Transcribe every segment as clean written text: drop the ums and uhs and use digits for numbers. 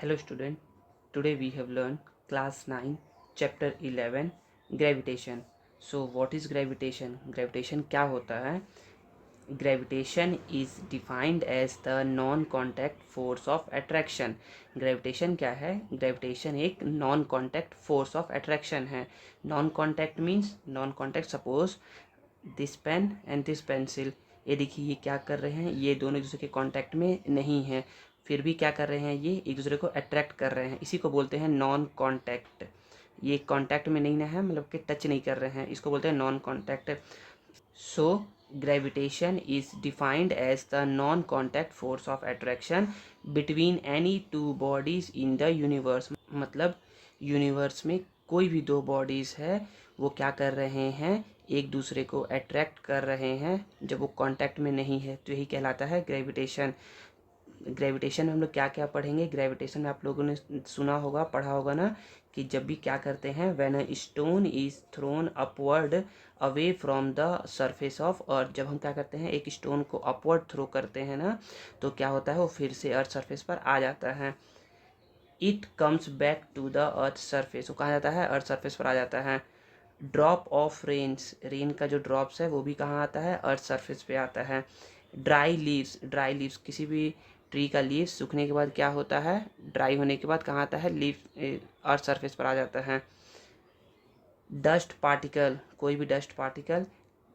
Hello student, today we have learned class 9 chapter 11 gravitation. So what is gravitation? Gravitation क्या होता है? Gravitation is defined as the non-contact force of attraction. Gravitation क्या है? Gravitation एक non-contact force of attraction है. Non-contact means non-contact. Suppose this pen and this pencil, ये देखिए ये क्या कर रहे हैं, ये दोनों एक दूसरे के कांटेक्ट में नहीं है, फिर भी क्या कर रहे हैं, ये एक दूसरे को अट्रैक्ट कर रहे हैं. इसी को बोलते हैं नॉन कांटेक्ट. ये कांटेक्ट में नहीं ना है, मतलब कि टच नहीं कर रहे हैं, इसको बोलते हैं non contact. So gravitation is defined as the non-contact force of attraction between any two bodies in the universe. मतलब यूनिवर्स में कोई भी दो बॉडीज़ है वो क्या कर रहे हैं, एक दूसरे को अट्रैक्ट कर रहे हैं जब वो कांटेक्ट में नहीं है, तो यही कहलाता है ग्रेविटेशन. ग्रेविटेशन में हम लोग क्या क्या पढ़ेंगे? ग्रेविटेशन में आप लोगों ने सुना होगा, पढ़ा होगा ना, कि जब भी क्या करते हैं, when a stone is throne upward away from the surface of earth, जब हम क्या करते हैं, एक स्टोन को अपवर्ड थ्रो करते हैं ना, तो क्या होता है, वो फिर से अर्थ सरफेस पर आ जाता है. It comes back to the earth surface, वो कहाँ जाता है, अर्थ सरफेस पर आ जाता है. ड्रॉप ऑफ रेन्स, रेन का जो ड्रॉप्स है वो भी कहाँ आता है, अर्थ सरफेस पे आता है. ड्राई लीव्स, ड्राई लीव्स किसी भी ट्री का लीव्स सूखने के बाद क्या होता है, ड्राई होने के बाद कहाँ आता है, लीव अर्थ सरफेस पर आ जाता है. डस्ट पार्टिकल, कोई भी dust particle,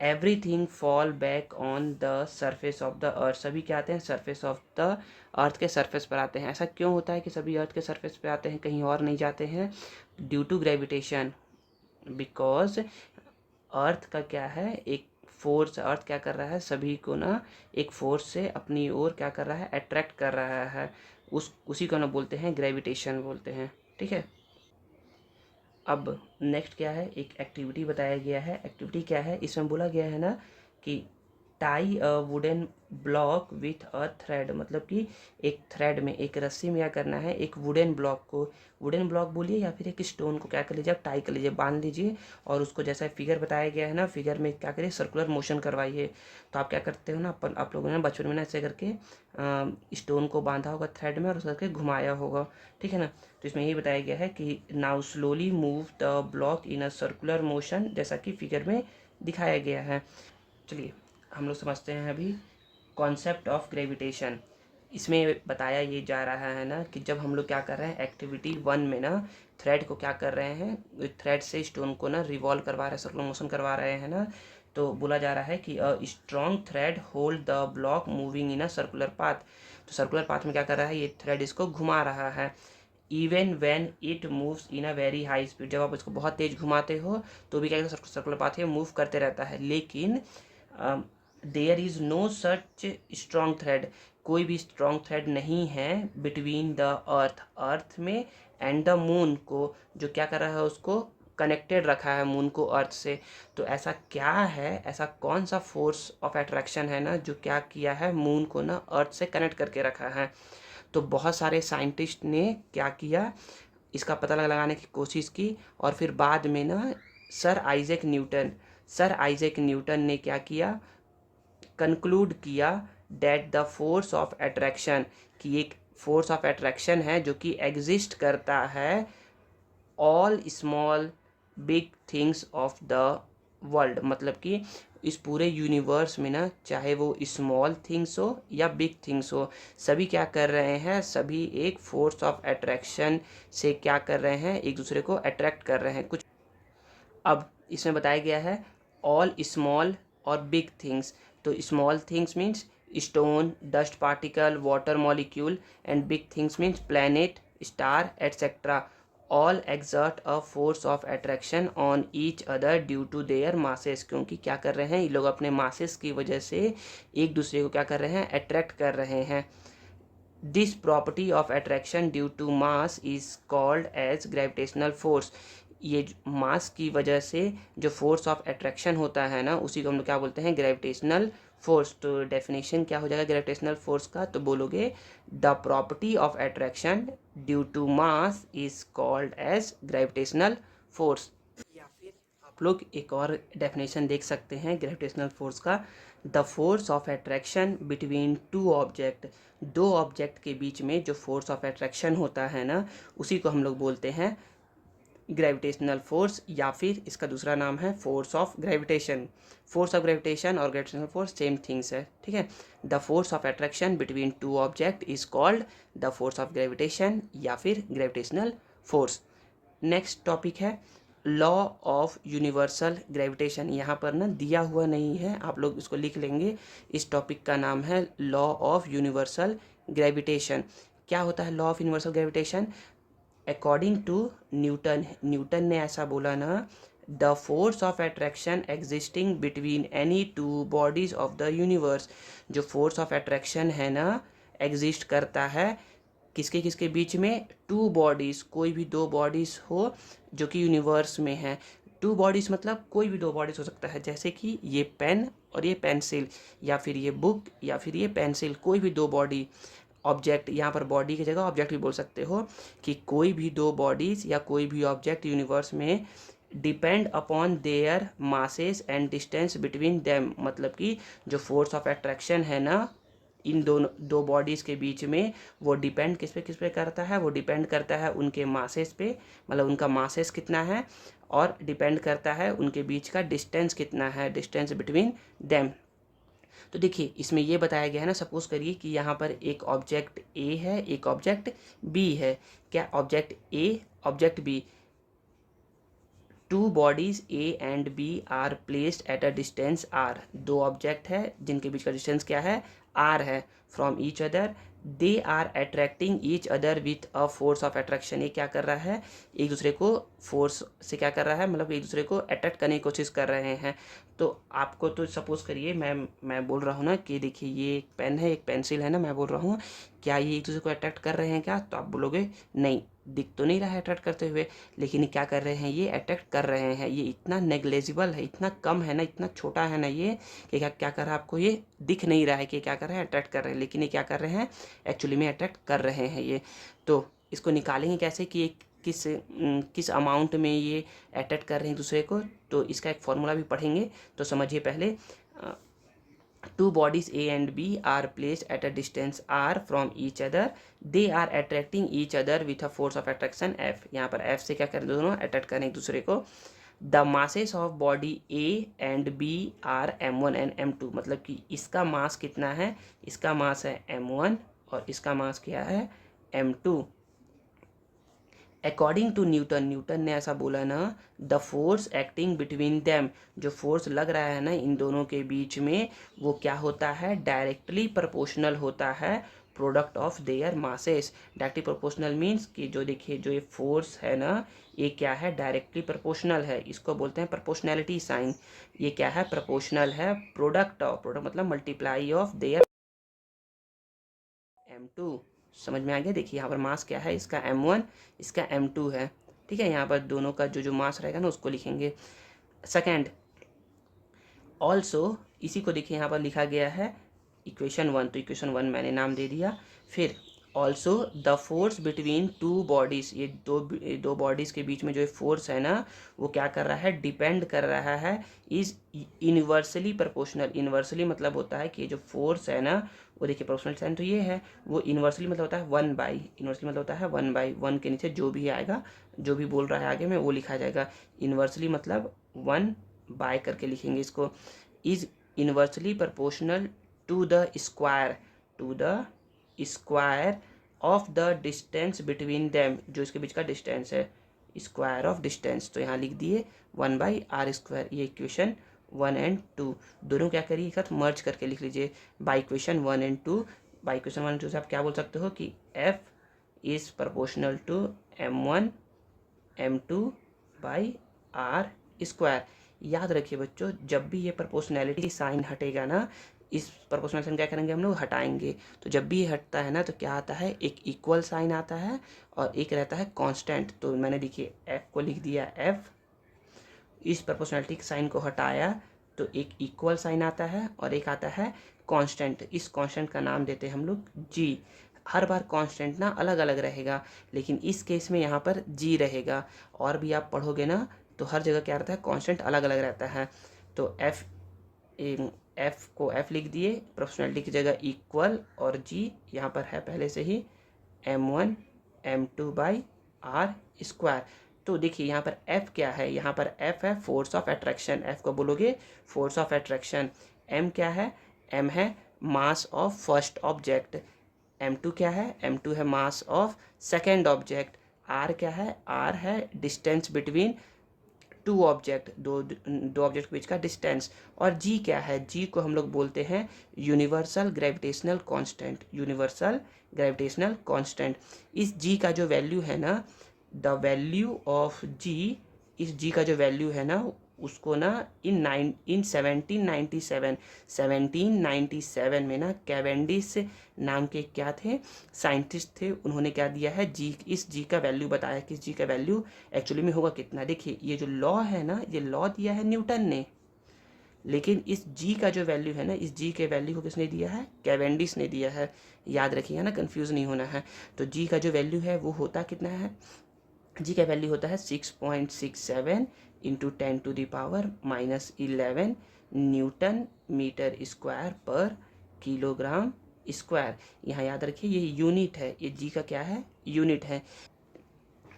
everything fall back on the surface of the अर्थ, सभी क्या आते हैं, सरफेस ऑफ द अर्थ के सरफेस पर आते हैं. ऐसा क्यों होता है कि सभी अर्थ के सरफेस पे आते हैं, कहीं और नहीं जाते हैं? Due to gravitation. Because earth का क्या है, एक फोर्स, अर्थ क्या कर रहा है, सभी को ना एक फोर्स से अपनी ओर क्या कर रहा है, अट्रैक्ट कर रहा है. उसी को ना बोलते हैं ग्रेविटेशन बोलते हैं. ठीक है. अब नेक्स्ट क्या है, एक एक्टिविटी बताया गया है. एक्टिविटी क्या है, इसमें बोला गया है ना कि tie a wooden block with a thread, मतलब कि एक थ्रेड में, एक रस्सी में क्या करना है, एक वुडन ब्लॉक को, वुडन ब्लॉक बोलिए या फिर एक स्टोन को क्या कर लीजिए, आप टाई कर लीजिए, बांध लीजिए, और उसको जैसा फिगर बताया गया है ना, फिगर में क्या करिए, सर्कुलर मोशन करवाइए. तो आप क्या करते हो ना, आप लोगों ने बचपन में ना ऐसे करके स्टोन को बांधा होगा थ्रेड में और उस करके घुमाया होगा. ठीक है ना. तो इसमें यही बताया गया है कि now slowly move the block in a circular motion, जैसा कि फिगर में दिखाया गया है. चलिए हम लोग समझते हैं अभी कॉन्सेप्ट ऑफ ग्रेविटेशन. इसमें बताया ये जा रहा है ना कि जब हम लोग क्या कर रहे हैं, एक्टिविटी 1 में ना थ्रेड को क्या कर रहे हैं, थ्रेड से स्टोन को ना रिवॉल्व करवा रहे हैं, सर्कुलर मोशन करवा रहे हैं ना, तो बोला जा रहा है कि a strong thread hold the block moving in a circular path. तो सर्कुलर पाथ में क्या कर रहा है, ये थ्रेड इसको घुमा रहा है. Even when it moves in a very high speed, जब आप इसको बहुत तेज घुमाते हो तो भी क्या सर्कुलर पाथ है मूव करते रहता है. लेकिन there is no such strong thread, कोई भी स्ट्रॉन्ग थ्रेड नहीं है बिटवीन द अर्थ, अर्थ में एंड द मून को, जो क्या कर रहा है, उसको कनेक्टेड रखा है मून को अर्थ से. तो ऐसा क्या है, ऐसा कौन सा फोर्स ऑफ अट्रैक्शन है ना जो क्या किया है, मून को ना अर्थ से कनेक्ट करके रखा है. तो बहुत सारे साइंटिस्ट ने क्या किया, इसका पता लगाने की कोशिश की, और फिर बाद में ना सर आइजैक न्यूटन ने क्या किया, कंक्लूड किया that the force of attraction, कि एक फोर्स ऑफ अट्रैक्शन है जो कि एग्जिस्ट करता है all small big things of the world, मतलब कि इस पूरे यूनिवर्स में ना, चाहे वो स्मॉल थिंग्स हो या बिग थिंग्स हो, सभी क्या कर रहे हैं, सभी एक फोर्स ऑफ अट्रैक्शन से क्या कर रहे हैं, एक दूसरे को अट्रैक्ट कर रहे हैं कुछ. अब इसमें बताया गया है ऑल स्मॉल और बिग थिंग्स. तो small things means stone, dust particle, water molecule, and big things means planet, star etcetera. All exert a force of attraction on each other due to their masses, क्योंकि क्या कर रहे हैं, ये लोग अपने मासेस की वजह से एक दूसरे को क्या कर रहे हैं, अट्रैक्ट कर रहे हैं. This property of attraction due to mass is called as gravitational force. ये मास की वजह से जो फोर्स ऑफ अट्रैक्शन होता है ना, उसी को हम लोग क्या बोलते हैं, ग्रेविटेशनल फोर्स. तो डेफिनेशन क्या हो जाएगा ग्रेविटेशनल फोर्स का, तो बोलोगे the property of attraction due to mass is called as gravitational force. या फिर आप लोग एक और डेफिनेशन देख सकते हैं ग्रेविटेशनल फोर्स का, the force of attraction between two object, दो ऑब्जेक्ट के बीच में जो फोर्स ऑफ अट्रैक्शन होता है ना, उसी को हम लोग बोलते हैं ग्रेविटेशनल फोर्स, या फिर इसका दूसरा नाम है force of gravitation. Force of gravitation और ग्रेविटेशनल फोर्स सेम थिंग्स है, ठीक है। The force of attraction between two object is called the force of gravitation या फिर ग्रेविटेशनल फोर्स। नेक्स्ट टॉपिक है लॉ ऑफ यूनिवर्सल ग्रेविटेशन। यहाँ पर ना दिया हुआ नहीं है, आप लोग इसको लिख लेंगे। इस टॉपिक का नाम है लॉ ऑफ यूनिवर्सल ग्रेविटेशन। क्या होता है law of universal gravitation? According to Newton, Newton ने ऐसा बोला ना, the force of attraction existing between any two bodies of the universe, जो फोर्स ऑफ अट्रैक्शन है ना, एग्जिस्ट करता है किसके किसके बीच में? टू बॉडीज़, कोई भी दो बॉडीज़ हो जो कि यूनिवर्स में है। टू बॉडीज़ मतलब कोई भी दो बॉडीज़ हो सकता है, जैसे कि ये पेन और ये पेंसिल, या फिर ये बुक या फिर ये पेंसिल, कोई भी दो बॉडी। ऑब्जेक्ट, यहाँ पर बॉडी की जगह ऑब्जेक्ट भी बोल सकते हो, कि कोई भी दो बॉडीज़ या कोई भी ऑब्जेक्ट यूनिवर्स में depend upon their masses and distance between them, मतलब कि जो फोर्स ऑफ अट्रैक्शन है ना इन दोनों दो बॉडीज़ के बीच में, वो डिपेंड किस पे करता है? वो डिपेंड करता है उनके मासेस पे, मतलब उनका मासेस कितना है, और डिपेंड करता है उनके बीच का डिस्टेंस कितना है, डिस्टेंस बिटवीन देम। तो देखिए इसमें ये बताया गया है ना, सपोज करिए कि यहाँ पर एक ऑब्जेक्ट ए है, एक ऑब्जेक्ट बी है। क्या? Object A, object B. Two bodies A and B are placed at a distance R, दो ऑब्जेक्ट है जिनके बीच का डिस्टेंस क्या है? आर है, from each other. They are attracting each other with a force of attraction. ये क्या कर रहा है? एक दूसरे को फोर्स से क्या कर रहा है, मतलब एक दूसरे को अट्रैक्ट करने की कोशिश कर रहे हैं। तो आपको तो सपोज करिए मैं बोल रहा हूँ ना कि देखिए ये एक पेन है, एक पेंसिल है ना, मैं बोल रहा हूँ क्या ये एक दूसरे को अट्रैक्ट कर रहे हैं क्या? तो आप बोलोगे नहीं, दिख तो नहीं रहा है अट्रैक्ट करते हुए, लेकिन क्या कर रहे हैं? ये अट्रैक्ट कर रहे हैं। ये इतना नेग्लेजिबल है, इतना कम है ना, इतना छोटा है ना ये, कि क्या क्या कर रहा है? आपको ये दिख नहीं रहा है कि क्या कर रहे हैं? अट्रैक्ट कर रहे हैं, लेकिन ये क्या कर रहे हैं? एक्चुअली में अट्रैक्ट कर रहे हैं ये। तो इसको निकालेंगे कैसे कि ये किस अमाउंट में ये अट्रैक्ट कर रहे हैं दूसरे को? तो इसका एक फॉर्मूला भी पढ़ेंगे, तो समझिए पहले। Two bodies A and B are placed at a distance R from each other, they are attracting each other with a force of attraction F. यहाँ पर एफ से क्या करें? दोनों अट्रैक्ट करें एक दूसरे को। The masses of body A and B are m1 and m2, मतलब कि इसका मास कितना है? इसका मास है m1 और इसका मास क्या है? m2। According to Newton, Newton ने ऐसा बोला ना, the force acting between them, जो फोर्स लग रहा है ना इन दोनों के बीच में, वो क्या होता है? डायरेक्टली प्रोपोर्शनल होता है product of their masses. Directly proportional means कि जो देखिए जो ये फोर्स है ना, ये क्या है? डायरेक्टली प्रोपोर्शनल है, इसको बोलते हैं प्रोपोर्शनैलिटी साइन। ये क्या है? प्रोपोर्शनल है प्रोडक्ट ऑफ, प्रोडक्ट मतलब मल्टीप्लाई ऑफ देयर m2। समझ में आ गया? देखिए यहाँ पर मास क्या है? इसका m1, इसका m2 है, ठीक है। यहाँ पर दोनों का जो जो मास रहेगा ना उसको लिखेंगे। सेकेंड, ऑल्सो, इसी को देखिए यहाँ पर लिखा गया है इक्वेशन 1, तो इक्वेशन 1 मैंने नाम दे दिया। फिर also the force between two bodies, ये दो बॉडीज़ के बीच में जो फोर्स है ना, वो क्या कर रहा है? डिपेंड कर रहा है, इज यूनिवर्सली प्रोपोर्शनल। यूनिवर्सली मतलब होता है कि जो फोर्स है ना, वो देखिए प्रोपोर्शनल साइन तो ये है, वो यूनिवर्सली मतलब होता है 1/, यूनिवर्सली मतलब होता है 1/1 के नीचे जो भी आएगा, जो भी बोल रहा है आगे में वो लिखा जाएगा। यूनिवर्सली मतलब 1/, करके लिखेंगे इसको। Is inversely proportional to the square, to the square of the distance between them, जो इसके बीच का डिस्टेंस है, स्क्वायर ऑफ डिस्टेंस। तो यहाँ लिख दिए 1/r²। ये इक्वेशन 1 एंड 2 दोनों क्या करिए एक साथ मर्ज करके लिख लीजिए, by equation 1 and 2। By equation 1 and 2 से आप क्या बोल सकते हो कि f is proportional to m1 m2/r²। याद रखिए बच्चों, जब भी ये प्रोपोर्शनैलिटी साइन हटेगा ना, इस प्रोपोर्शनल साइन क्या करेंगे हम लोग? हटाएंगे। तो जब भी ये हटता है ना, तो क्या आता है? एक इक्वल साइन आता है और एक रहता है कांस्टेंट। तो मैंने देखिए f को लिख दिया f, इस प्रोपोर्शनैलिटी साइन को हटाया तो एक इक्वल साइन आता है और एक आता है कांस्टेंट। इस कांस्टेंट का नाम देते हैं हम लोग g। हर बार कांस्टेंट ना अलग अलग रहेगा, लेकिन इस केस में यहाँ पर g रहेगा। और भी आप पढ़ोगे ना तो हर जगह क्या रहता है, कांस्टेंट अलग अलग रहता है। तो एफ को एफ लिख दिए प्रोपोर्शनलिटी की जगह इक्वल, और जी यहाँ पर है पहले से ही m1 m2 by R square. तो देखिए यहाँ पर f क्या है, यहाँ पर f है फोर्स ऑफ अट्रैक्शन, f को बोलोगे फोर्स ऑफ अट्रैक्शन। m क्या है, m है mass of first object. m2 क्या है, m2 है mass of second object. r क्या है, r है डिस्टेंस बिटवीन टू ऑब्जेक्ट, दो ऑब्जेक्ट के बीच का डिस्टेंस। और जी क्या है, जी को हम लोग बोलते हैं universal gravitational constant, universal gravitational constant. इस जी का जो वैल्यू है ना, द वैल्यू ऑफ जी, इस जी का जो वैल्यू है ना उसको ना इन 1797 में ना कैवेंडिश नाम के क्या थे, साइंटिस्ट थे, उन्होंने क्या दिया है, जी, इस जी का वैल्यू बताया कि इस जी का वैल्यू एक्चुअली में होगा कितना। देखिए ये जो लॉ है ना, ये लॉ दिया है न्यूटन ने, लेकिन इस जी का जो वैल्यू है ना, इस जी के वैल्यू को किसने दिया है, कैवेंडिश ने दिया है। याद रखिएगा ना, कंफ्यूज नहीं होना है। तो जी का जो वैल्यू है वो होता कितना है, जी का वैल्यू होता है 6.67 इंटू 10⁻⁻11 न्यूटन मीटर स्क्वायर पर किलोग्राम स्क्वायर। यहाँ याद रखिए ये यूनिट है, ये जी का क्या है, यूनिट है।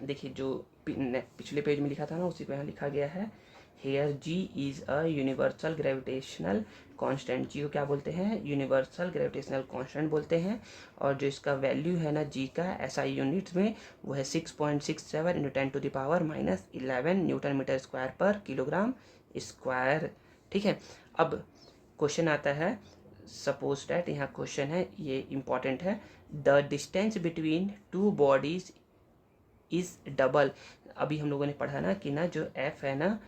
देखिए जो पिछले पेज में लिखा था ना, उसी पे यहाँ लिखा गया है, here G is a universal gravitational constant. G को क्या बोलते हैं, यूनिवर्सल ग्रेविटेशनल कांस्टेंट बोलते हैं। और जो इसका वैल्यू है ना जी का एसआई यूनिट्स में, वो है 6.67 इंटू 10⁻⁻11 न्यूटन मीटर स्क्वायर पर किलोग्राम स्क्वायर। ठीक है, अब क्वेश्चन आता है, सपोज डैट, यहाँ क्वेश्चन है, ये इंपॉर्टेंट है, the distance between two bodies is double. अभी हम लोगों ने पढ़ा ना कि ना जो f है ना,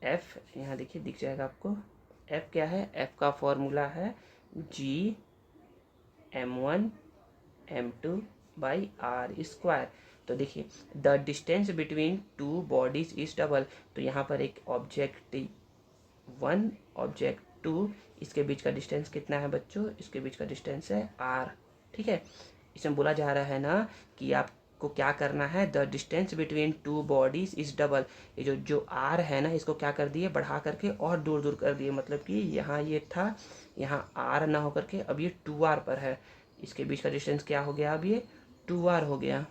f यहाँ देखिए दिख जाएगा आपको, f क्या है, f का फॉर्मूला है g m1 m2 by R square. तो देखिए the distance between two bodies is double, तो यहाँ पर एक ऑब्जेक्ट 1 ऑब्जेक्ट 2, इसके बीच का डिस्टेंस कितना है बच्चों, इसके बीच का डिस्टेंस है r। ठीक है, इसमें बोला जा रहा है ना कि आपको क्या करना है, the distance between two bodies is double. ये जो r है ना, इसको क्या कर दिए, बढ़ा करके और दूर दूर कर दिए, मतलब कि यहाँ ये था, यहाँ r ना होकर के अब ये 2r पर है, इसके बीच का डिस्टेंस क्या हो गया, अब ये 2r हो गया।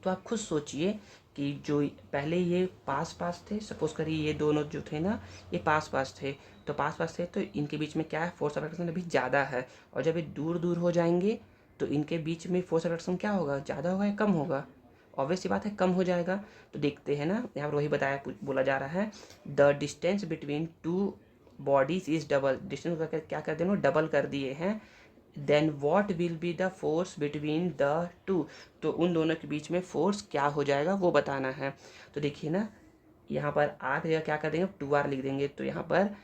तो आप खुद सोचिए कि जो पहले ये पास पास थे, सपोज करिए ये दोनों जो थे ना, ये पास पास थे, तो पास पास थे तो इनके बीच में क्या है, फोर्स ऑफ अट्रैक्शन अभी ज़्यादा है। और जब ये दूर दूर हो जाएंगे तो इनके बीच में फोर्स ऑफ अट्रैक्शन क्या होगा, ज़्यादा होगा या कम होगा, ऑब्वियस सी बात है कम हो जाएगा। तो देखते हैं ना, यहाँ पर वही बताया, बोला जा रहा है the distance between two bodies is double, distance का क्या कर देना, डबल कर दिए हैं। Then what will be the force between the two, तो उन दोनों के बीच में फोर्स क्या हो जाएगा वो बताना है। तो देखिए ना, यहाँ पर आर की जगह क्या कर देंगे, 2r लिख देंगे। तो यहाँ पर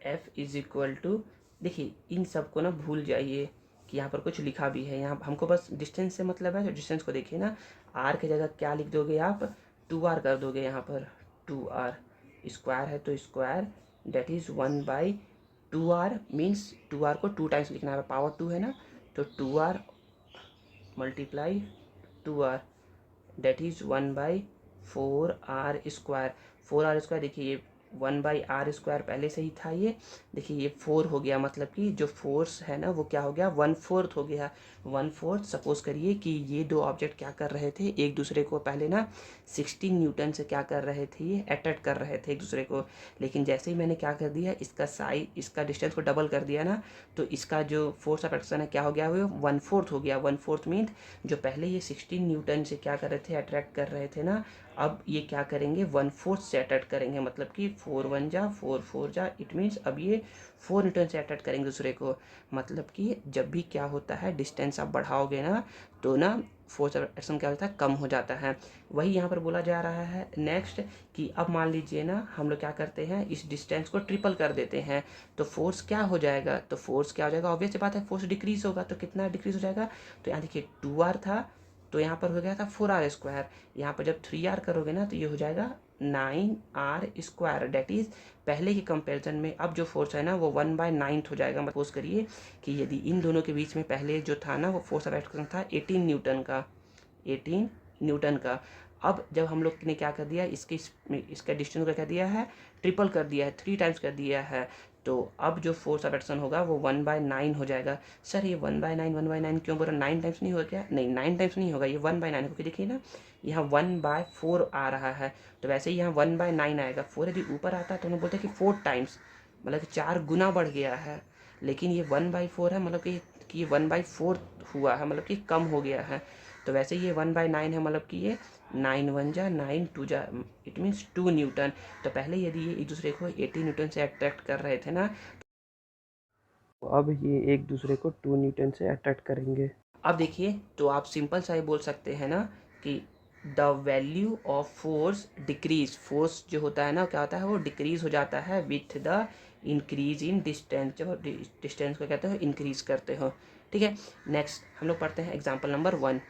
F इज इक्वल टू, देखिए इन सबको ना भूल जाइए कि यहाँ पर कुछ लिखा भी है, यहाँ हमको बस डिस्टेंस से मतलब है। तो डिस्टेंस को देखिए ना, r की जगह क्या लिख दोगे आप, 2r कर दोगे, यहाँ पर 2r, स्क्वायर है तो square, date is 1/2r, means 2r को 2 टाइम्स लिखना है, पावर 2 है ना, तो 2r multiply 2r, that is 1/4r square. 4r square, देखिए ये 1/r स्क्वायर पहले से ही था, ये देखिए ये 4 हो गया, मतलब कि जो फोर्स है ना वो क्या हो गया, 1/4 हो गया। 1/4, सपोज करिए कि ये दो ऑब्जेक्ट क्या कर रहे थे, एक दूसरे को पहले ना 16 न्यूटन से क्या कर रहे थे, ये अट्रैक्ट कर रहे थे एक दूसरे को। लेकिन जैसे ही मैंने क्या कर दिया, इसका साइज, इसका डिस्टेंस को डबल कर दिया ना, तो इसका जो फोर्स ऑफ अट्रैक्शन है क्या हो गया, वो 1/4 हो गया। 1/4 मीन जो पहले ये 16 न्यूटन से क्या कर रहे थे, अट्रैक्ट कर रहे थे ना, अब ये क्या करेंगे, 1/4 से अट्रैक्ट करेंगे, मतलब कि 4 1 जा 4 4 जा, इट मीन्स अब ये 4 न्यूटन से अट्रैक्ट करेंगे दूसरे को। मतलब कि जब भी क्या होता है, डिस्टेंस आप बढ़ाओगे ना, तो ना फोर्स ऑफ अट्रैक्शन क्या होता है, कम हो जाता है। वही यहाँ पर बोला जा रहा है नेक्स्ट, कि अब मान लीजिए ना हम लोग क्या करते हैं, इस डिस्टेंस को ट्रिपल कर देते हैं, तो फोर्स क्या हो जाएगा, तो फोर्स क्या हो जाएगा, ऑब्वियस बात है फोर्स डिक्रीज होगा। तो कितना डिक्रीज हो जाएगा, तो यहाँ देखिए 2r था, तो यहाँ पर हो गया था 4r स्क्वायर, यहाँ पर जब 3r करोगे ना तो ये हो जाएगा 9r स्क्वायर। डेट इज पहले के कंपैरिजन में अब जो फोर्स है ना वो 1/9 हो जाएगा। सपोज करिए कि यदि इन दोनों के बीच में पहले जो था ना वो फोर्स ऑफ अट्रैक्शन था 18 न्यूटन का, 18 न्यूटन का, अब जब हम लोग ने क्या कर दिया, इसका डिस्टेंस को क्या दिया है, ट्रिपल कर दिया है, 3 टाइम्स कर दिया है, तो अब जो फोर्स ऑफ एक्शन होगा वो 1/9 हो जाएगा। सर ये 1/9 क्यों बोल रहा, 9 टाइम्स नहीं हो क्या, नहीं 9 टाइम्स नहीं होगा, ये 1/9 क्योंकि देखिए ना यहाँ 1/4 आ रहा है, तो वैसे ही यहाँ 1/9 आएगा। 4 यदि ऊपर आता है तो हम बोलते हैं कि 4 टाइम्स, मतलब कि 4 गुना बढ़ गया है। लेकिन ये 1/4 है, मतलब कि ये 1/4 हुआ है, मतलब कि कम हो गया है। तो वैसे ये 1/9 है, मतलब कि ये 9 1 जा 9 2 जा, इट मीन्स 2 न्यूटन। तो पहले यदि ये एक दूसरे को 80 न्यूटन से अट्रैक्ट कर रहे थे ना, तो अब ये एक दूसरे को 2 न्यूटन से अट्रैक्ट करेंगे। अब देखिए, तो आप सिंपल सा ही बोल सकते हैं ना कि the value of force decrease, force जो होता है ना क्या होता है, वो डिक्रीज हो जाता है with the increase in distance. जब डिस्टेंस को कहते हो इंक्रीज करते हो, ठीक है। नेक्स्ट हम लोग पढ़ते हैं example number 1।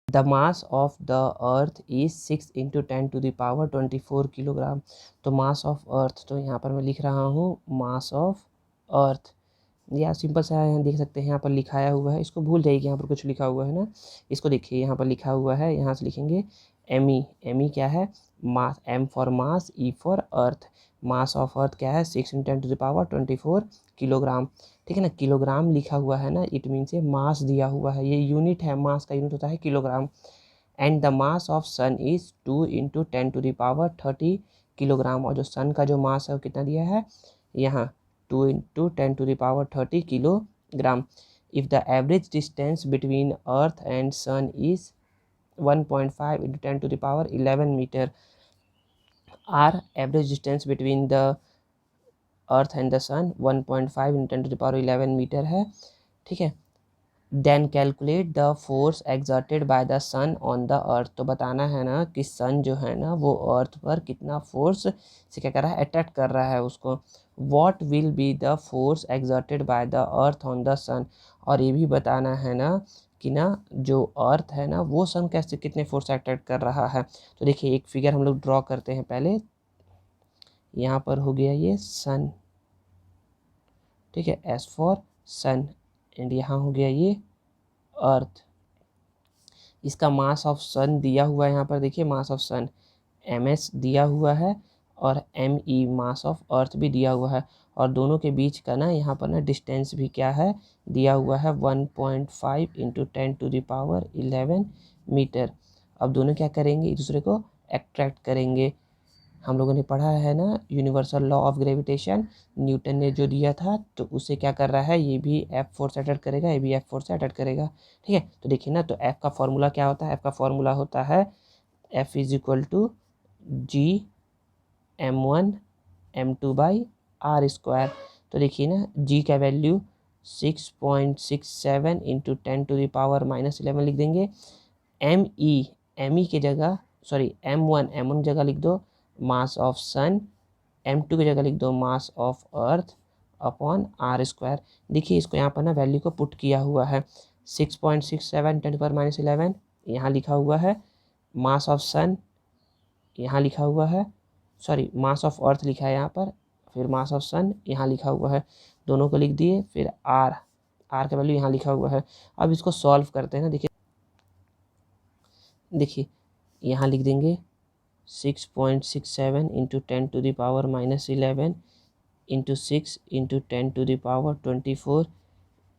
The mass of the earth is 6 × 10⁻24 kilogram. तो मास ऑफ अर्थ, तो यहाँ पर मैं लिख रहा हूँ मास ऑफ अर्थ, या सिंपल सा यहाँ देख सकते हैं, यहाँ पर लिखाया हुआ है, इसको भूल जाइए कि यहाँ पर कुछ लिखा हुआ है ना। इसको देखिए यहाँ पर लिखा हुआ है, यहाँ से लिखेंगे एम ई क्या है, mass, M for mass, E for earth. Mass of earth क्या है, 6 × 10⁻24 किलोग्राम, ठीक है ना। किलोग्राम लिखा हुआ है ना, इट मीन्स ये मास दिया हुआ है, ये यूनिट है, मास का यूनिट होता है kilogram. And the mass of sun is 2 × 10⁻30 kilogram. और जो सन का जो मास है वो कितना दिया है, यहाँ 2 × 10⁻30 kilogram. If the average distance between earth and sun is 1.5 × 10⁻11 metre, R average distance between the earth and the sun 1.5 × 10⁻11 metre है, ठीक है। Then calculate the force exerted by the sun on the earth. तो बताना है ना कि सन जो है ना वो अर्थ पर कितना फोर्स से क्या कर रहा है, अट्रैक्ट कर रहा है उसको। What will be the force exerted by the earth on the sun. और ये भी बताना है ना कि ना जो अर्थ है ना वो सन कैसे, कितने फोर्स से अट्रैक्ट कर रहा है। तो देखिए एक फिगर हम लोग ड्रॉ करते हैं पहले। यहाँ पर हो गया ये सन, ठीक है, एस फॉर सन, एंड यहाँ हो गया ये अर्थ। इसका मास ऑफ सन दिया हुआ है, यहाँ पर देखिए मास ऑफ सन ms दिया हुआ है, और me मास ऑफ अर्थ भी दिया हुआ है, और दोनों के बीच का ना यहाँ पर ना डिस्टेंस भी क्या है, दिया हुआ है 1.5 × 10⁻11 मीटर। अब दोनों क्या करेंगे, एक दूसरे को अट्रैक्ट करेंगे। हम लोगों ने पढ़ा है ना universal law of gravitation, Newton ने जो दिया था, तो उसे क्या कर रहा है, ये भी एफ फोर्स अटैक करेगा, ये भी एफ फोर्स अटैक करेगा, ठीक है। तो देखिए ना, तो एफ का फॉर्मूला क्या होता है, एफ का फॉर्मूला होता है F is equal to G m1m2/r²। तो देखिए ना G का वैल्यू 6.67 × 10⁻11 लिख देंगे। me की जगह, सॉरी m1 जगह लिख दो मास ऑफ सन, m2 की जगह लिख दो मास ऑफ अर्थ अपॉन r²। देखिए इसको यहाँ पर ना वैल्यू को पुट किया हुआ है, 6.67 10⁻11 यहाँ लिखा हुआ है, मास ऑफ सन यहाँ लिखा हुआ है, सॉरी मास ऑफ अर्थ लिखा है यहाँ पर, फिर मास ऑफ सन यहाँ लिखा हुआ है, दोनों को लिख दिए, फिर आर का वैल्यू यहाँ लिखा हुआ है। अब इसको सॉल्व करते हैं ना, देखिए यहाँ लिख देंगे 6.67 × 10⁻11 × 6 × 10⁻24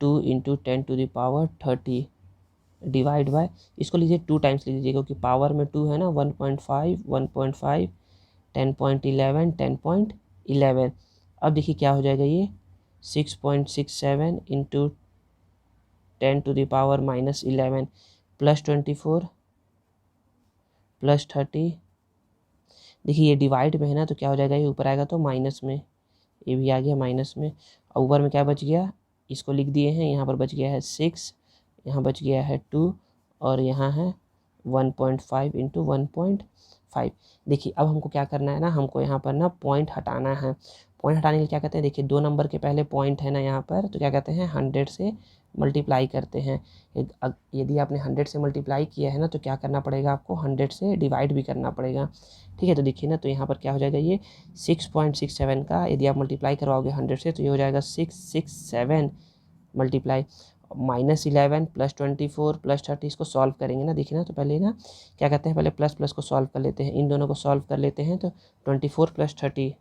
2 × 10⁻30 डिवाइड बाय, इसको लीजिए 2 टाइम्स लीजिए क्योंकि पावर में 2 है ना, 1.5 1.5 10.11 10.11। अब देखिए क्या हो जाएगा, ये 6.67 × 10⁻11 प्लस 24 प्लस 30। देखिए ये डिवाइड में है ना, तो क्या हो जाएगा, ये ऊपर आएगा तो माइनस में, ये भी आ गया माइनस में, और ऊपर में क्या बच गया, इसको लिख दिए हैं, यहाँ पर बच गया है 6, यहाँ बच गया है 2, और यहाँ है 1.5 × 1.5। देखिए अब हमको क्या करना है ना, हमको यहाँ पर ना पॉइंट हटाना है। पॉइंट हटाने के लिए क्या कहते हैं, देखिए 2 नंबर के पहले पॉइंट है ना यहाँ पर, तो क्या कहते हैं 100 से मल्टीप्लाई करते हैं। यदि आपने 100 से मल्टीप्लाई किया है ना, तो क्या करना पड़ेगा आपको, 100 से डिवाइड भी करना पड़ेगा, ठीक है। तो देखिए ना, तो यहाँ पर क्या हो जाएगा, ये 6.67 का यदि आप मल्टीप्लाई करवाओगे 100 से, तो ये हो जाएगा 667 मल्टीप्लाई, -11 +24 +30 इसको सॉल्व करेंगे ना, देखिए ना। तो पहले ना क्या करते हैं, पहले प्लस प्लस को सॉल्व कर लेते हैं, इन दोनों को सॉल्व कर लेते हैं। तो 24 + 30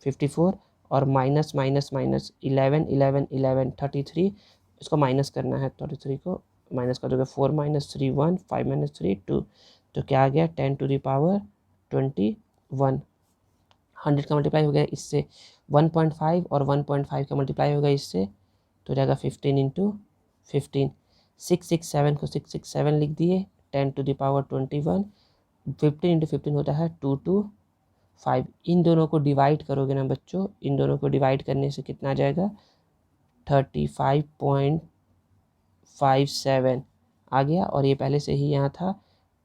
54 और माइनस माइनस माइनस 11 11 11 33, इसको माइनस करना है, 33 को माइनस कर दोगे, 4 - 3 1 5 - 3 2, तो क्या आ गया 10 टू द पावर 21। 100 का मल्टीप्लाई हो गया इससे 1.5 और 1.5 का मल्टीप्लाई होगा इससे, तो जाएगा 15 × 15। 667 को 667 लिख दिए, 10 टू द पावर 21। 15 × 15 होता है 225। इन दोनों को डिवाइड करोगे ना बच्चों, इन दोनों को डिवाइड करने से कितना आ जाएगा 35.57 आ गया। और ये पहले से ही यहाँ था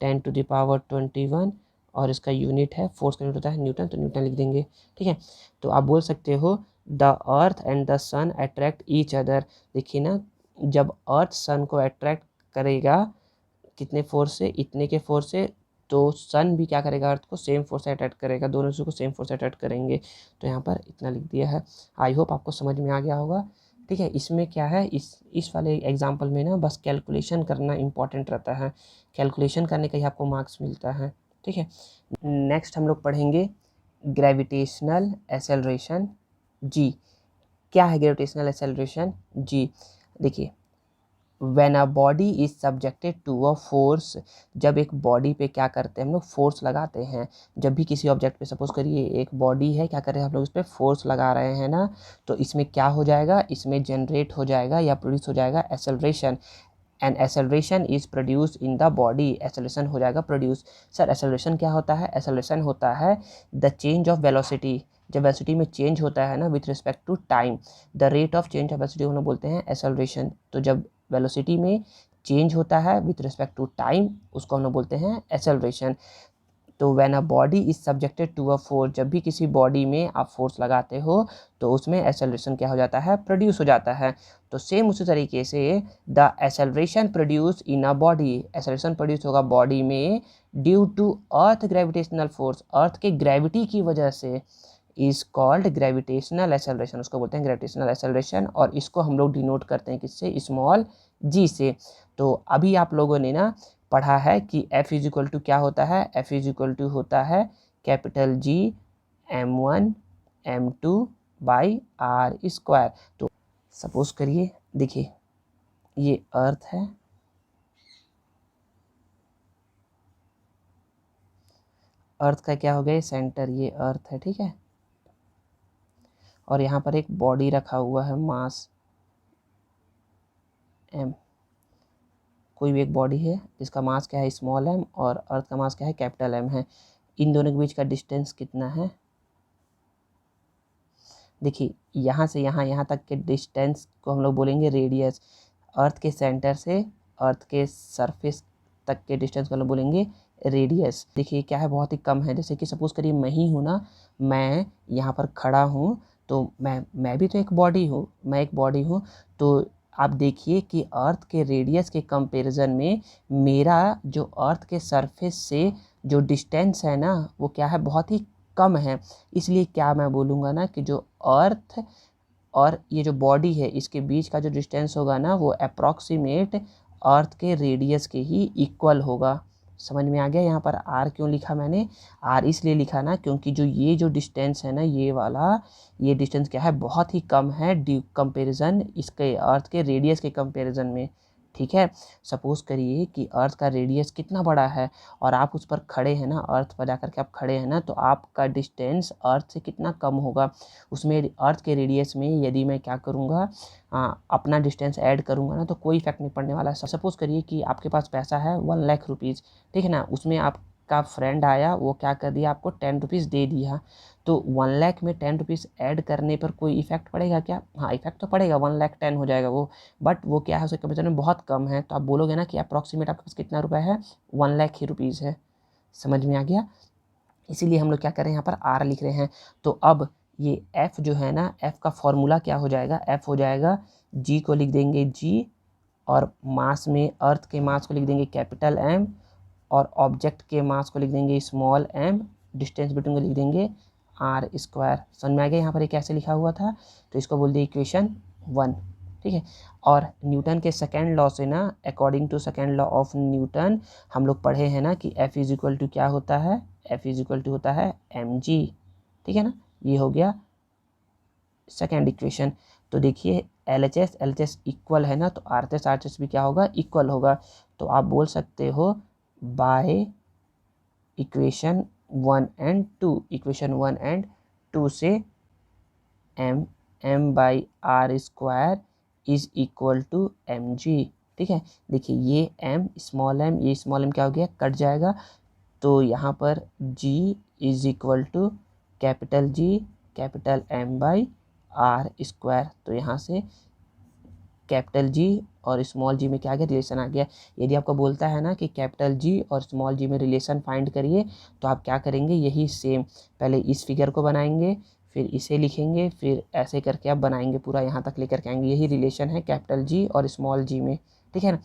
10 टू द पावर 21 और इसका यूनिट है, फोर्स का यूनिट होता है न्यूटन, तो न्यूटन लिख देंगे। ठीक है, तो आप बोल सकते हो the earth and the sun attract each other. देखिए ना, जब अर्थ सन को अट्रैक्ट करेगा कितने फोर्स से, इतने के फोर्स से, तो सन भी क्या करेगा, अर्थ को सेम फोर्स से अट्रैक्ट करेगा, दोनों को सेम फोर्स से अट्रैक्ट करेंगे। तो यहाँ पर इतना लिख दिया है। आई होप आपको समझ में आ गया होगा। ठीक है, इसमें क्या है, इस वाले एग्जाम्पल में ना बस कैलकुलेशन करना इंपॉर्टेंट रहता है, कैलकुलेशन करने का ही आपको मार्क्स मिलता है। ठीक है, नेक्स्ट हम लोग पढ़ेंगे ग्रेविटेशनल एक्सेलरेशन जी। क्या है ग्रेविटेशनल एक्सेलरेशन जी? देखिए, When a body is subjected to a force, जब एक बॉडी पे क्या करते हैं हम लोग, फोर्स लगाते हैं। जब भी किसी ऑब्जेक्ट पे, सपोज करिए एक बॉडी है, क्या कर रहे हैं हम लोग, इस पर फोर्स लगा रहे हैं ना, तो इसमें क्या हो जाएगा, इसमें जनरेट हो जाएगा या प्रोड्यूस हो जाएगा acceleration. And acceleration is produce in the body, acceleration हो जाएगा प्रोड्यूस। सर एक्सेलरेशन क्या होता है? एक्सेलरेशन होता है द चेंज ऑफ वेलोसिटी, जब वेलोसिटी में चेंज होता है ना with respect to time, the rate of change of velocity हम लोग बोलते हैं एक्सेलरेशन। तो जब वेलोसिटी में चेंज होता है विथ रिस्पेक्ट टू टाइम, उसको हम लोग बोलते हैं एक्सेलरेशन। तो when a body is subjected to a force, जब भी किसी बॉडी में आप फोर्स लगाते हो तो उसमें एक्सेलरेशन क्या हो जाता है, प्रोड्यूस हो जाता है। तो सेम उसी तरीके से the acceleration produce in a body, acceleration produce होगा बॉडी में due to earth gravitational force, earth के ग्रेविटी की वजह से, इज कॉल्ड ग्रेविटेशनल एक्सेलरेशन, उसको बोलते हैं ग्रेविटेशनल एक्सेलरेशन। और इसको हम लोग डिनोट करते हैं किससे, स्मॉल जी से। तो अभी आप लोगों ने ना पढ़ा है कि F इज टू क्या होता है, F इज टू होता है capital G m1 m2 by R square. तो सपोज करिए, देखिए ये अर्थ है, अर्थ का क्या हो गया सेंटर, ये अर्थ है, ठीक है। और यहाँ पर एक बॉडी रखा हुआ है, मास m, कोई भी एक बॉडी है जिसका मास क्या है स्मॉल m और अर्थ का मास क्या है कैपिटल M है। इन दोनों के बीच का डिस्टेंस कितना है? देखिए यहाँ से यहाँ तक के डिस्टेंस को हम लोग बोलेंगे रेडियस। अर्थ के सेंटर से अर्थ के सरफेस तक के डिस्टेंस को हम लोग बोलेंगे रेडियस। देखिए क्या है, बहुत ही कम है। जैसे कि सपोज करिए मैं ही हूँ ना, मैं यहाँ पर खड़ा हूँ, तो मैं भी तो एक बॉडी हूँ, मैं एक बॉडी हूँ। तो आप देखिए कि अर्थ के रेडियस के कंपैरिजन में मेरा जो अर्थ के सरफेस से जो डिस्टेंस है ना, वो क्या है, बहुत ही कम है। इसलिए क्या मैं बोलूँगा ना कि जो अर्थ और ये जो बॉडी है इसके बीच का जो डिस्टेंस होगा ना, वो अप्रॉक्सीमेट अर्थ के रेडियस के ही इक्वल होगा। समझ में आ गया? यहाँ पर आर क्यों लिखा मैंने? आर इसलिए लिखा ना क्योंकि जो ये जो डिस्टेंस है ना, ये वाला, ये डिस्टेंस क्या है, बहुत ही कम है कंपेरिजन इसके अर्थ के रेडियस के कंपेरिजन में। ठीक है, सपोज करिए कि अर्थ का रेडियस कितना बड़ा है और आप उस पर खड़े हैं ना, अर्थ पर जाकर के आप खड़े हैं ना, तो आपका डिस्टेंस अर्थ से कितना कम होगा। उसमें अर्थ के रेडियस में यदि मैं क्या करूँगा, अपना डिस्टेंस ऐड करूँगा ना, तो कोई इफेक्ट नहीं पड़ने वाला है। सपोज करिए कि आपके पास पैसा है 1 लाख रुपीज़, ठीक है ना, उसमें आपका फ्रेंड आया, वो क्या कर दिया, आपको 10 रुपीज़ दे दिया। तो 1 लाख में 10 रुपीज़ ऐड करने पर कोई इफेक्ट पड़ेगा क्या? हाँ, इफेक्ट तो पड़ेगा, 1 लाख 10 हो जाएगा वो, बट वो क्या है, उसके कंपेरिजन में बहुत कम है। तो आप बोलोगे ना कि अप्रॉक्सीमेट आपके पास कितना रुपये है, 1 लाख ही रुपीज़ है। समझ में आ गया? इसीलिए हम लोग क्या कर रहे हैं, यहाँ पर आर लिख रहे हैं। तो अब ये एफ जो है ना, एफ का फॉर्मूला क्या हो जाएगा, एफ हो जाएगा जी को लिख देंगे जी, और मास में अर्थ के मास को लिख देंगे कैपिटल एम, और ऑब्जेक्ट के मास को लिख देंगे स्मॉल एम, डिस्टेंस बिटवीन को लिख देंगे आर स्क्वायर। समझ में आ गया? यहाँ पर ये कैसे लिखा हुआ था, तो इसको बोल दिए इक्वेशन 1, ठीक है। और न्यूटन के सेकेंड लॉ से ना, according to second law of Newton, हम लोग पढ़े हैं ना कि F इज इक्वल टू क्या होता है, F इज इक्वल टू होता है mg, ठीक है ना। ये हो गया सेकेंड इक्वेशन। तो देखिए LHS इक्वल है ना, तो RHS भी क्या होगा, इक्वल होगा। तो आप बोल सकते हो by equation 1 and 2, equation 1 and 2 से m by R square is equal to mg, ठीक है। देखिए ये m स्मॉल m, ये स्मॉल m क्या हो गया, कट जाएगा। तो यहाँ पर g is equal to capital G capital M by R square. तो यहाँ से कैपिटल G और स्मॉल g में क्या आ गया, रिलेशन आ गया। यदि आपको बोलता है ना कि कैपिटल G और स्मॉल g में रिलेशन फाइंड करिए, तो आप क्या करेंगे, यही सेम पहले इस फिगर को बनाएंगे, फिर इसे लिखेंगे, फिर ऐसे करके आप बनाएंगे पूरा, यहाँ तक लेकर के आएंगे। यही रिलेशन है कैपिटल G और स्मॉल g में, ठीक है ना।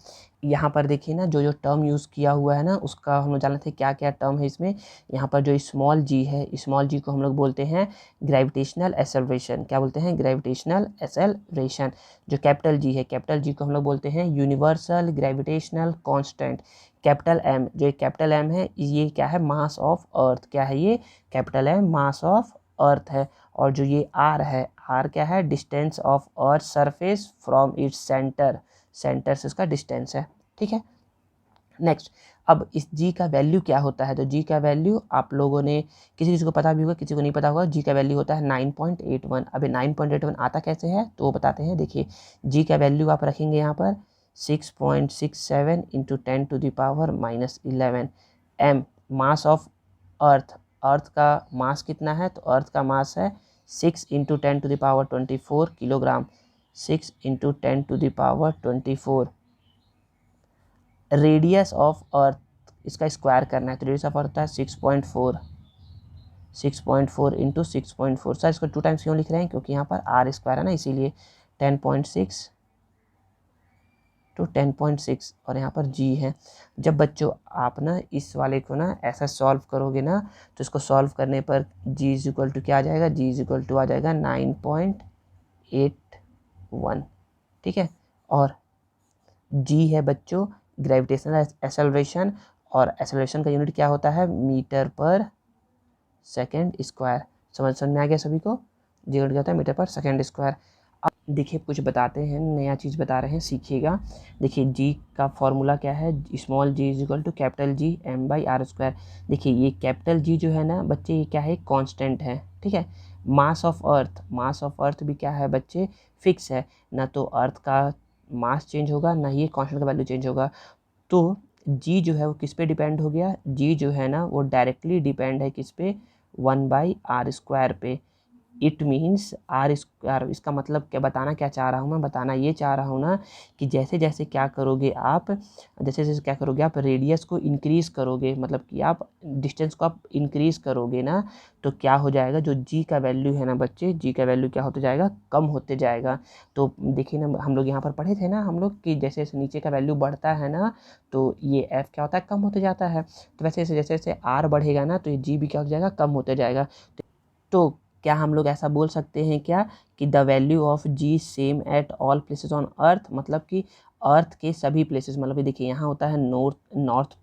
यहाँ पर देखिए ना, जो जो टर्म यूज़ किया हुआ है ना, उसका हम लोग जान लेते हैं क्या क्या टर्म है इसमें। यहाँ पर जो स्मॉल g है, स्मॉल g को हम लोग बोलते हैं ग्रेविटेशनल एक्सेलरेशन। क्या बोलते हैं, ग्रेविटेशनल एक्सेलरेशन। जो कैपिटल G है, कैपिटल G को हम लोग बोलते हैं universal gravitational constant. Capital M, जो कैपिटल M है, ये क्या है, मास ऑफ अर्थ। क्या है ये, कैपिटल M मास ऑफ अर्थ है। और जो ये R है, R क्या है, distance of earth surface from its centre, centre से इसका डिस्टेंस है, ठीक है। नेक्स्ट, अब इस G का वैल्यू क्या होता है, तो G का वैल्यू आप लोगों ने किसी को पता भी होगा, किसी को नहीं पता होगा। G का वैल्यू होता है 9.81। अभी 9.81 आता कैसे है, तो वो बताते हैं। देखिए G का वैल्यू आप रखेंगे यहाँ पर 6.67 into 10 to the power -11। M mass of earth, earth का मास कितना है, तो अर्थ का मास है 6 into 10 to the power 24 kilogram, 6 into 10 to the power 24। Radius of earth, इसका स्क्वायर करना है, तो रेडियस ऑफ अर्थ होता है 6.4 इंटू 6.4। सर इसको 2 टाइम्स क्यों लिख रहे हैं, क्योंकि यहाँ पर आर स्क्वायर है ना, इसीलिए 10.6 to 10.6 और यहाँ पर G है। जब बच्चों आप ना इस वाले को ना ऐसा सॉल्व करोगे ना, तो इसको सॉल्व करने पर G इज इक्वल टू क्या आ जाएगा, G इज इक्वल टू आ जाएगा 9.81, ठीक है। और G है बच्चों ग्रेविटेशनल एक्सेलरेशन, और एक्सेलरेशन का यूनिट क्या होता है, मीटर पर सेकेंड स्क्वायर। समझ में आ गया सभी को, G यूनिट क्या होता है, मीटर पर सेकेंड स्क्वायर। अब देखिए कुछ बताते हैं, नया चीज़ बता रहे हैं, सीखिएगा। देखिए G का फॉर्मूला क्या है, small g is equal to capital G M by R square. देखिए ये कैपिटल G जो है ना बच्चे, ये क्या है, कांस्टेंट है, ठीक है। मास ऑफ अर्थ, मास ऑफ अर्थ भी क्या है बच्चे, फिक्स है ना। तो अर्थ का मास चेंज होगा ना, ये कांस्टेंट का वैल्यू चेंज होगा। तो G जो है वो किस पे डिपेंड हो गया, G जो है ना वो डायरेक्टली डिपेंड है किस पे, 1 बाई आर स्क्वायर पे। इट मीन्स आर स्क्वायर, इसका मतलब क्या, बताना क्या चाह रहा हूँ मैं, बताना ये चाह रहा हूँ ना कि जैसे जैसे क्या करोगे आप, जैसे जैसे क्या करोगे आप, रेडियस को इंक्रीज़ करोगे, मतलब कि आप डिस्टेंस को आप इंक्रीज़ करोगे ना, तो क्या हो जाएगा, जो G का वैल्यू है ना बच्चे, G का वैल्यू क्या होते जाएगा, कम होते जाएगा। तो देखिए ना, हम लोग यहाँ पर पढ़े थे ना हम लोग कि जैसे जैसे नीचे का वैल्यू बढ़ता है ना, तो ये F क्या होता है, कम होते जाता है। तो वैसे जैसे जैसे R बढ़ेगा ना, तो ये G भी क्या हो जाएगा, कम होते जाएगा। तो क्या हम लोग ऐसा बोल सकते हैं क्या कि the value of G same at all places on earth, मतलब कि अर्थ के सभी प्लेसेस, मतलब कि देखिए यहाँ होता है नॉर्थ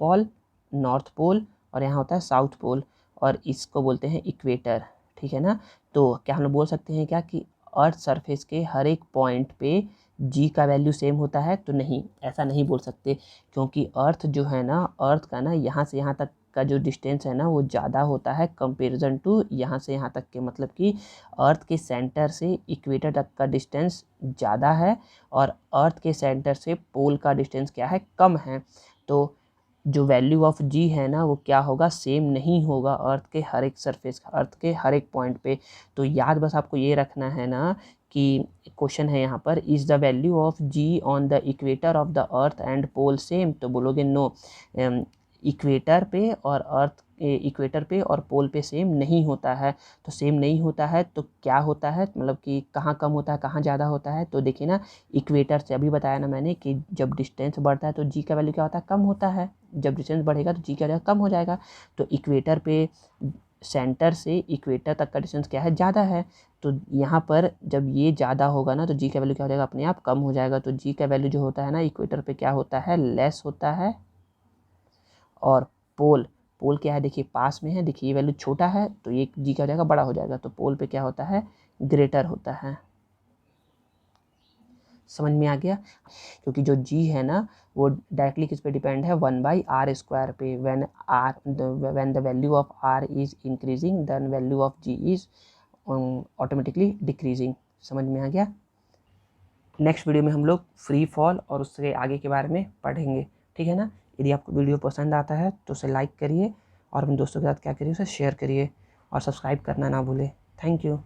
पोल और यहाँ होता है साउथ पोल, और इसको बोलते हैं इक्वेटर, ठीक है ना। तो क्या हम लोग बोल सकते हैं क्या कि अर्थ सरफेस के हर एक पॉइंट पे G का वैल्यू सेम होता है, तो नहीं, ऐसा नहीं बोल सकते, क्योंकि अर्थ जो है ना, अर्थ का ना यहाँ से यहाँ तक का जो डिस्टेंस है ना वो ज़्यादा होता है कंपेरिजन टू यहाँ से यहाँ तक के, मतलब कि अर्थ के सेंटर से इक्वेटर तक का डिस्टेंस ज़्यादा है, और अर्थ के सेंटर से पोल का डिस्टेंस क्या है, कम है। तो जो वैल्यू ऑफ G है ना वो क्या होगा, सेम नहीं होगा अर्थ के हर एक सरफेस, अर्थ के हर एक पॉइंट पे। तो याद बस आपको ये रखना है ना कि क्वेश्चन है यहाँ पर, is the value of G on the equator of the earth and pole same, तो बोलोगे नो, इक्वेटर पे और अर्थ इक्वेटर पे और पोल पे सेम नहीं होता है। तो सेम नहीं होता है तो क्या होता है, मतलब कि कहाँ कम होता है कहाँ ज़्यादा होता है, तो देखिए ना इक्वेटर से, अभी बताया ना मैंने कि जब डिस्टेंस बढ़ता है तो G का वैल्यू क्या होता है, कम होता है, जब डिस्टेंस बढ़ेगा तो G का वैल्यू कम हो जाएगा। तो इक्वेटर पे सेंटर से इक्वेटर तक का डिस्टेंस क्या है, ज़्यादा है। तो यहाँ पर जब ये ज़्यादा होगा ना तो जी का वैल्यू क्या हो जाएगा, अपने आप कम हो जाएगा। तो जी का वैल्यू जो होता है ना इक्वेटर पे क्या होता है, लेस होता है। और पोल क्या है, देखिए पास में है, देखिए ये वैल्यू छोटा है तो ये जी क्या हो जाएगा, बड़ा हो जाएगा। तो पोल पे क्या होता है, ग्रेटर होता है। समझ में आ गया? क्योंकि जो जी है ना वो डायरेक्टली किस पे डिपेंड है, 1/r² पे। When the value of r is increasing then value of g is automatically decreasing. समझ में आ गया? नेक्स्ट वीडियो में हम लोग फ्री फॉल और उससे आगे के बारे में पढ़ेंगे, ठीक है ना। यदि आपको वीडियो पसंद आता है तो उसे लाइक करिए और अपने दोस्तों के साथ क्या करिए, उसे शेयर करिए और सब्सक्राइब करना ना भूलें। Thank you.